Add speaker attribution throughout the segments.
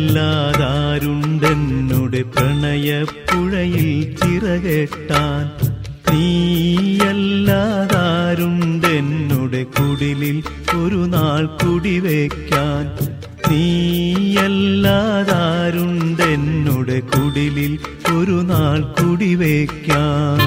Speaker 1: നീയല്ലാതാരുണ്ടെന്നുടെ പ്രണയപ്പുഴയിൽ ചിറകെട്ടാൻ, നീയല്ലാതാരുണ്ടെന്നുടെ കുടിലിൽ ഒരു നാൾ കുടിവെക്കാൻ, നീയല്ലാതാരുണ്ടെന്നുടെ കുടിലിൽ ഒരു നാൾ കുടിവെക്കാൻ.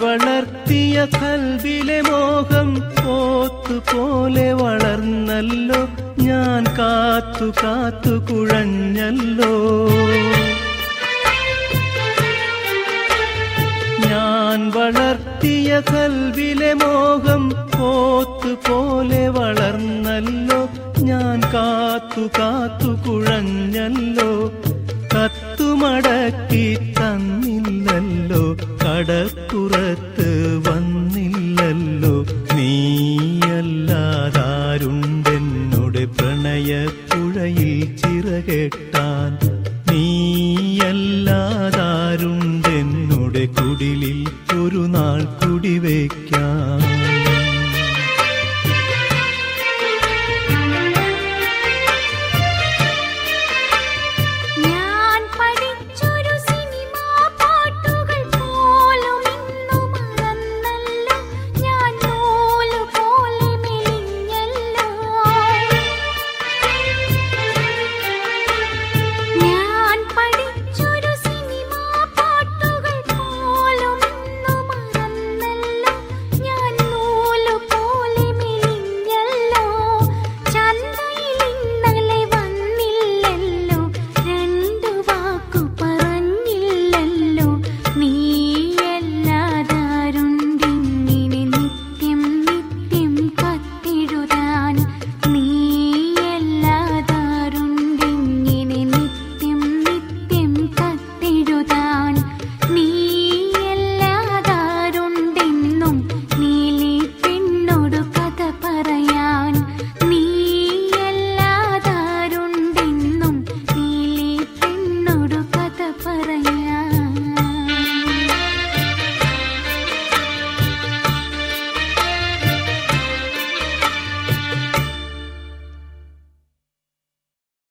Speaker 1: വളർത്തിയ കൽവിലെ മോഹം പോത്തുപോലെ വളർന്നല്ലോ, ഞാൻ കാത്തു കാത്തു കുഴഞ്ഞല്ലോ. ഞാൻ വളർത്തിയ കൽവിലെ മോഹം പോത്തുപോലെ വളർന്നല്ലോ, ഞാൻ കാത്തു കാത്തു കുഴഞ്ഞല്ലോ. കത്തുമടക്കി തന്നില്ലല്ലോ, കടപ്പുറത്ത് വന്നില്ലല്ലോ. നീയല്ലാതാരുണ്ടെന്നുടെ പ്രണയപ്പുഴയിൽ ചിറകെട്ടാൻ, നീയല്ലാതാരുണ്ടെന്നുടെ കുടിലിൽ